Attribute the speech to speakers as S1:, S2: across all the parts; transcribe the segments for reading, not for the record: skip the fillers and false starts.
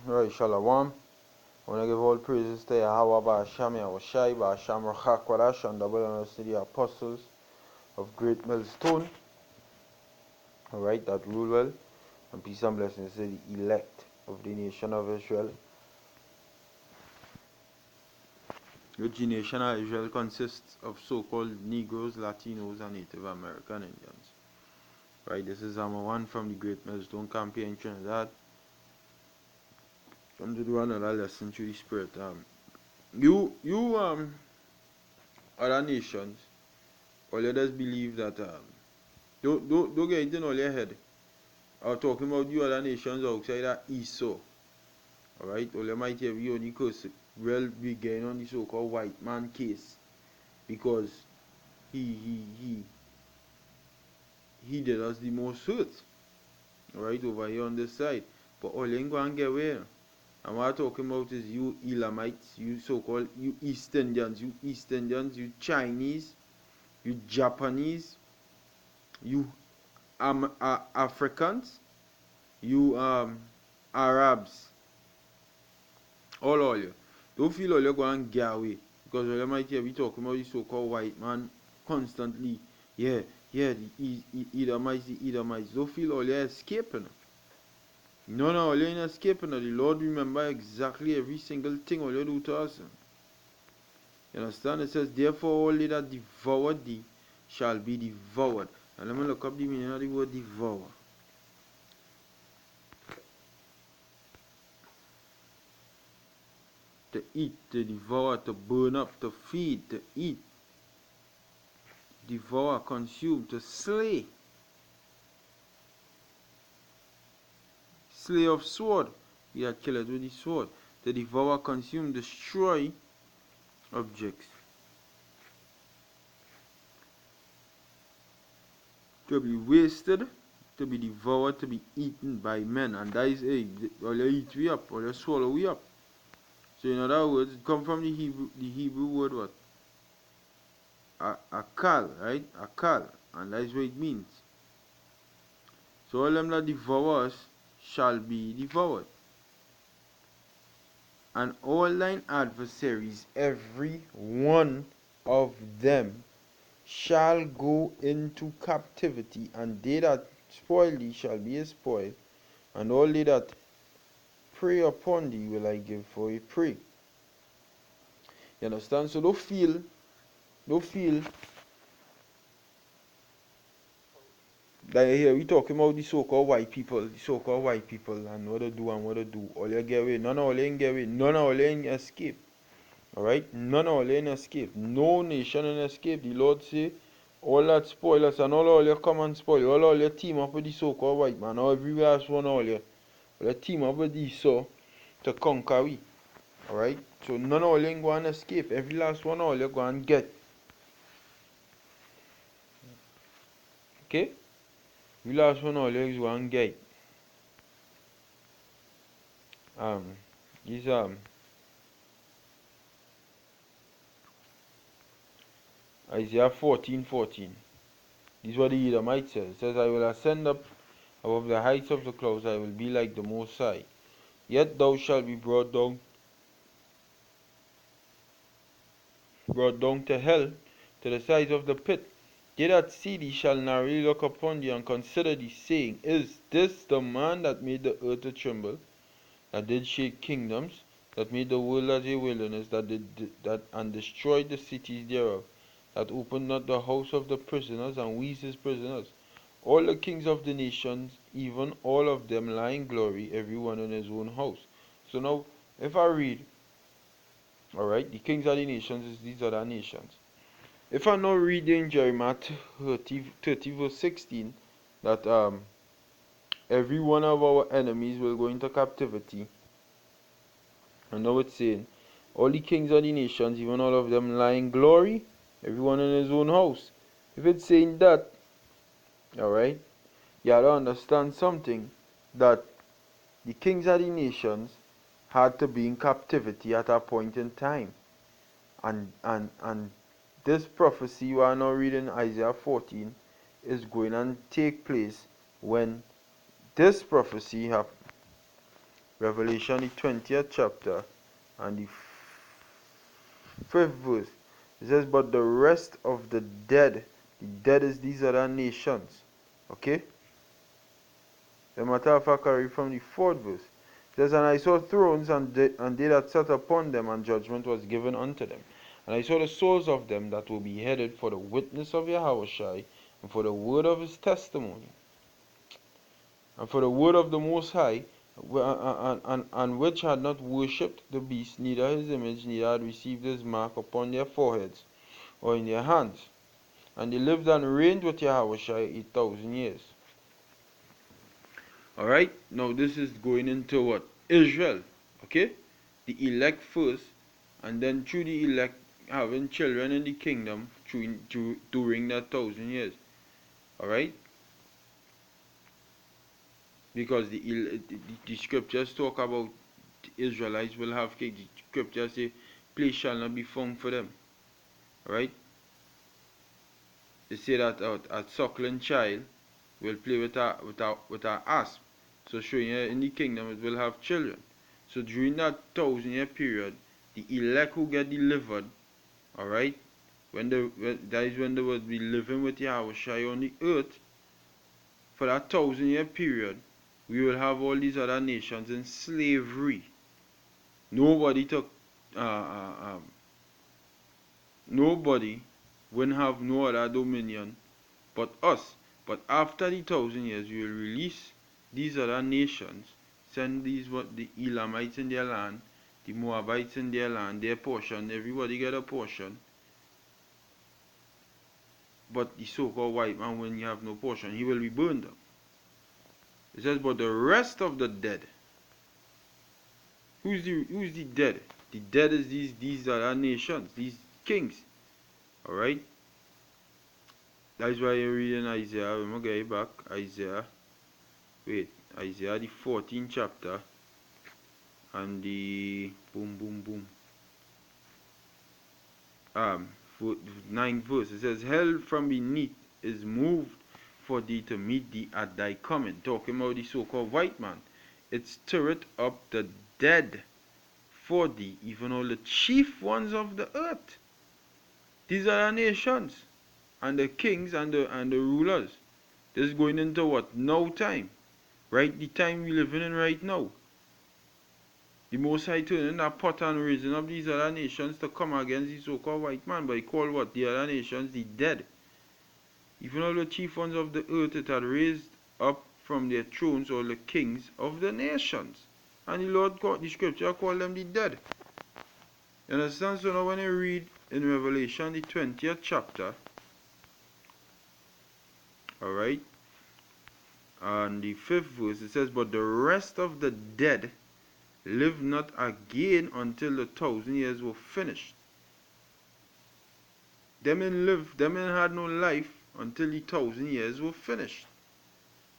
S1: Right, Shalom. I want to give all praises to Yahweh Ba'asham Yahushai Ba'asham Rachak Wadash and double honors to the apostles of Great Millstone. Alright, that rule well. And peace and blessings to the elect of the nation of Israel. Which the nation of Israel consists of so-called Negroes, Latinos, and Native American Indians. Right, this is Hammer 1 from the Great Millstone campaign in Trinidad. Come to do another lesson through the Spirit. You other nations, all you just believe that don't get it in all your head. I'm talking about the other nations outside of Esau. Alright, all you might have you only cause well begin on the so-called white man case. Because he did us the most hurt. Alright, over here on this side. But all you ain't gonna get away. And what I'm talking about is you Elamites, you so-called you East Indians, you Chinese, you Japanese, you Africans, you Arabs, all you. Don't feel all you're going to get away. Because all you might hear we talking about the so-called white man constantly. The Edomites. Don't feel all you're escaping. No, all you're escaping. The Lord remember exactly every single thing all you do to us. You understand? It says, therefore all they that devour thee shall be devoured. And let me look up the meaning of the word devour. To eat, to devour, to burn up, to feed, to eat, devour, consume, to slay. Slay of sword, we are killed with the sword. To devour, consume, destroy objects. To be wasted, to be devoured, to be eaten by men. And that is all you eat we up, all you swallow we up. So in other words, it comes from the Hebrew word what? Akal, right? Akal. And that is what it means. So all them that devour us shall be devoured. And all thine adversaries, every one of them, shall go into captivity, and they that spoil thee shall be spoiled, and all they that prey upon thee will I give for a prey. You understand? So don't feel that here we talking about the so-called white people, and what they do and what they do. All you get away, none of all you get away, none of all you escape. Alright? None of all you escape. No nation in escape. The Lord say, all that spoil us and all you come and spoil. All you team up with the so-called white man, or everywhere else one all you team up with Esau to conquer we. Alright? So none of all you go and escape. Every last one all you go and get. Okay? Every last one all you go and get. These Isaiah 14:14. This is what the Edomite says. It says, I will ascend up above the heights of the clouds, I will be like the Most High. Yet thou shalt be brought down to hell, to the sides of the pit. They that see thee shall narrowly look upon thee and consider thee, saying, is this the man that made the earth to tremble, that did shake kingdoms, that made the world as a wilderness, that and destroyed the cities thereof, that opened not the house of the prisoners, and we his prisoners? All the kings of the nations, even all of them, lie in glory, every one in his own house. So now, if I read, alright, the kings of the nations is these other nations. If I now read in Jeremiah 30 verse 16, that every one of our enemies will go into captivity, and now it's saying, all the kings of the nations, even all of them, lie in glory, everyone in his own house. If it's saying that, alright, you have to understand something, that the kings of the nations had to be in captivity at a point in time. And this prophecy you are now reading Isaiah 14 is going to take place when this prophecy happens. Revelation the 20th chapter and the 5th verse. It says, but the rest of the dead is these other nations. Okay? The matter of fact, I read from the 4th verse. It says, and I saw thrones, and they that sat upon them, and judgment was given unto them. And I saw the souls of them that were beheaded for the witness of Yahushua, and for the word of his testimony, and for the word of the Most High, and which had not worshipped the beast, neither his image, neither had received his mark upon their foreheads or in their hands. And they lived and reigned with Yahushua 8,000 years. Alright, now this is going into what? Israel. Okay? The elect first, and then through the elect having children in the kingdom during that 1,000 years. Alright? Because the scriptures talk about the Israelites will have cake. The scriptures say, place shall not be found for them. Alright? They say that a suckling child will play with a asp. So showing you in the kingdom it will have children. So during that 1,000-year period, the elect who get delivered, alright, that is when they will be living with Yahushua on the earth. For that 1,000-year period, we will have all these other nations in slavery. Nobody wouldn't have no other dominion but us. But after the 1,000 years, we will release these other nations, send the Elamites in their land, the Moabites in their land, their portion, everybody get a portion. But the so-called white man, when you have no portion, he will be burned up. It says, but the rest of the dead. Who's the dead? The dead is these other nations, these kings. Alright? That's why you're reading Isaiah. We're going to get back. Isaiah the 14th chapter and the 9th verse. It says, hell from beneath is moved for thee to meet thee at thy coming. Talking about the so-called white man. It stirreth up the dead for thee, even all the chief ones of the earth. These are the nations and the kings and the rulers. This is going into what? Now time. Right? The time we living in right now. The Most High turning that pot and raising up these other nations to come against the so-called white man. But he called what? The other nations the dead. Even all the chief ones of the earth it had raised up from their thrones, all the kings of the nations. And the Lord called, the scripture called them the dead. You understand? So now when you read in Revelation the 20th chapter, alright, and the 5th verse, it says, but the rest of the dead live not again until the 1,000 years were finished. Them had no life until the 1,000 years were finished.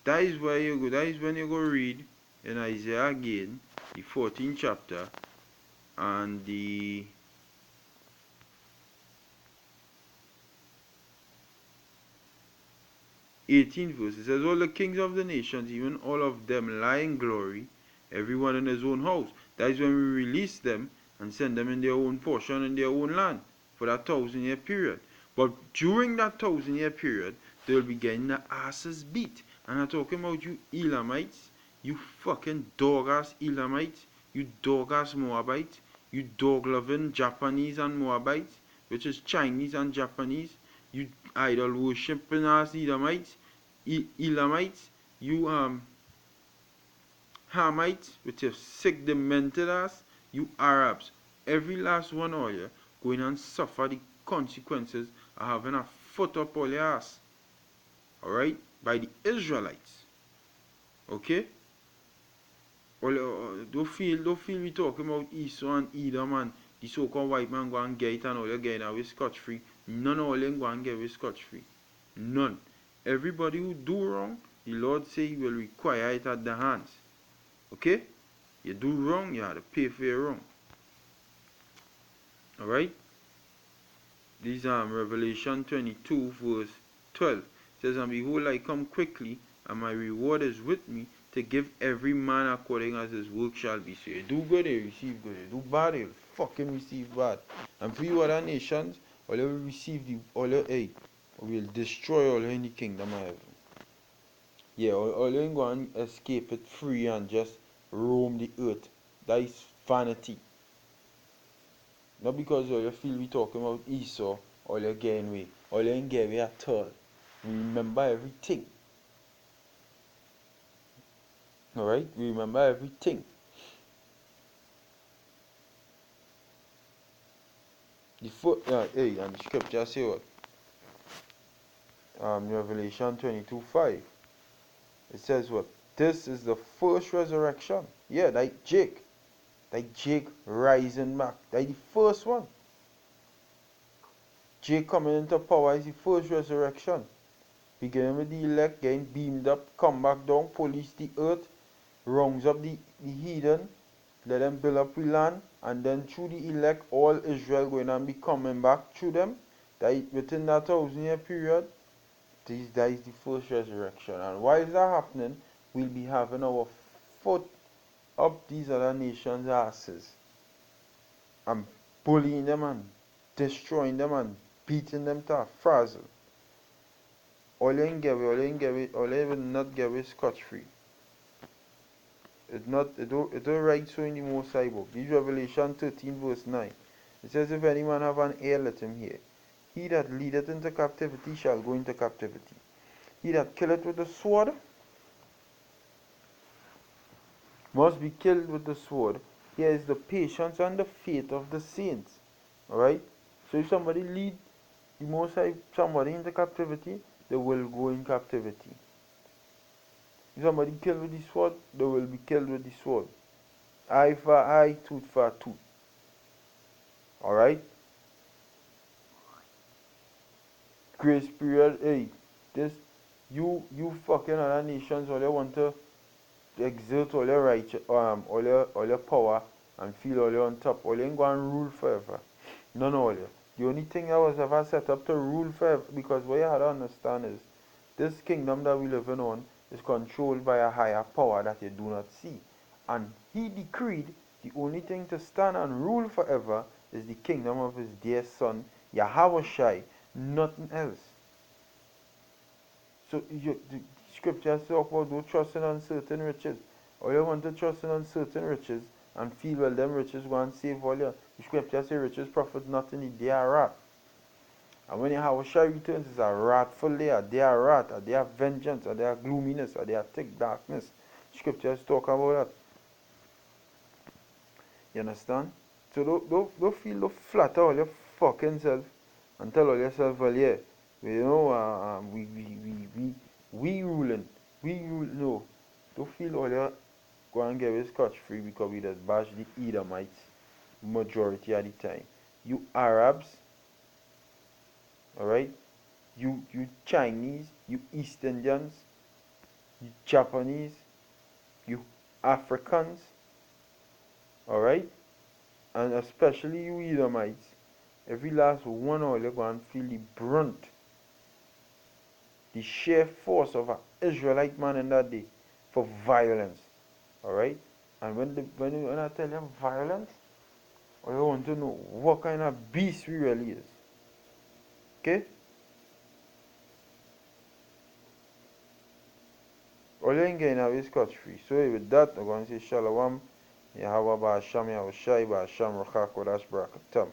S1: That is where you go. That is when you go read in Isaiah again, the 14th chapter, and the 18th verse. It says, all the kings of the nations, even all of them, lie in glory, everyone in his own house. That is when we release them and send them in their own portion in their own land for that 1,000-year period. But during that 1,000-year period, they will be getting their asses beat. And I'm talking about you Elamites, you fucking dog-ass Elamites, you dog-ass Moabites, you dog-loving Japanese and Moabites, which is Chinese and Japanese, you idol-worshipping ass Elamites, you Hamites, with your sick, demented ass, you Arabs, every last one of you going and suffer the consequences of having a foot up all your ass. Alright? By the Israelites. Okay? Don't feel we talking about Esau and Edom and the so-called white man go and get it and all you're getting away scotch-free. None of all them go and get away scotch-free. None. Everybody who do wrong, the Lord say he will require it at the hands. Okay? You do wrong, you have to pay for your wrong. Alright? This is Revelation 22 verse 12. It says, and behold, I come quickly, and my reward is with me, to give every man according as his work shall be. So you do good, you receive good. You do bad, you fucking receive bad. And for you other nations, all you will receive the all your aid. Will destroy all in the kingdom of heaven. Yeah, all you ain't going to escape it free and just roam the earth. That is vanity. Not because all you feel we talking about Esau, all you getting away. All you ain't getting away at all. We remember everything. Alright? We remember everything. Hey, and the scripture say what? Revelation 22:5. It says what? This is the first resurrection. Yeah, like Jake. Like Jake rising back. Like the first one. Jake coming into power is the first resurrection. Beginning with the elect, getting beamed up, come back down, police the earth, rounds up the heathen, let them build up the land, and then through the elect, all Israel going and be coming back through them. That within that 1,000-year period, that is the first resurrection. And while that happening, we'll be having our foot up these other nations' asses and bullying them and destroying them and beating them to a frazzle. All you will not get away scot-free. It don't write so in the Most High book. This Revelation 13 verse 9. It says, if any man have an ear, let him hear. He that leadeth into captivity shall go into captivity. He that killeth with the sword must be killed with the sword. Here is the patience and the faith of the saints. Alright? So if somebody lead the Most High somebody into captivity, they will go in captivity. If somebody killed with the sword, they will be killed with the sword. Eye for eye, tooth for tooth. Alright? Grace period, hey, this, you fucking other nations, all you want to exert all your right, all your power and feel all you on top. All you ain't going to rule forever. None of all you. The only thing that was ever set up to rule forever, because what you have to understand is, this kingdom that we living on is controlled by a higher power that you do not see. And he decreed the only thing to stand and rule forever is the kingdom of his dear son, Yahweh, nothing else. So the scriptures talk about don't trust in uncertain riches. All you want to trust in uncertain riches and feel well them riches go and save all you. The scripture say riches profit nothing in their wrath. And when Yahweh returns, it's a wrathful day, a day of wrath, a day of vengeance, a day of gloominess, a day of thick darkness. Scriptures talk about that. You understand? So don't feel don't flatter all your fucking self and tell all yourself, well, yeah, you know, we ruling, we rule. No, don't feel all your go and get scotch free because we just bash the Edomites majority of the time. You Arabs, alright? You Chinese, you East Indians, you Japanese, you Africans, alright? And especially you Edomites, every last one of you going to feel the brunt, the sheer force of an Israelite man in that day for violence. Alright? And when I tell you violence, I want to know what kind of beast we really is. Okay? All you ain't getting away scotch free. So with that, I'm going to say Shalom. Yahweh Ba'asham Yahushai Ba'asham Rachak Wadash Barakatam.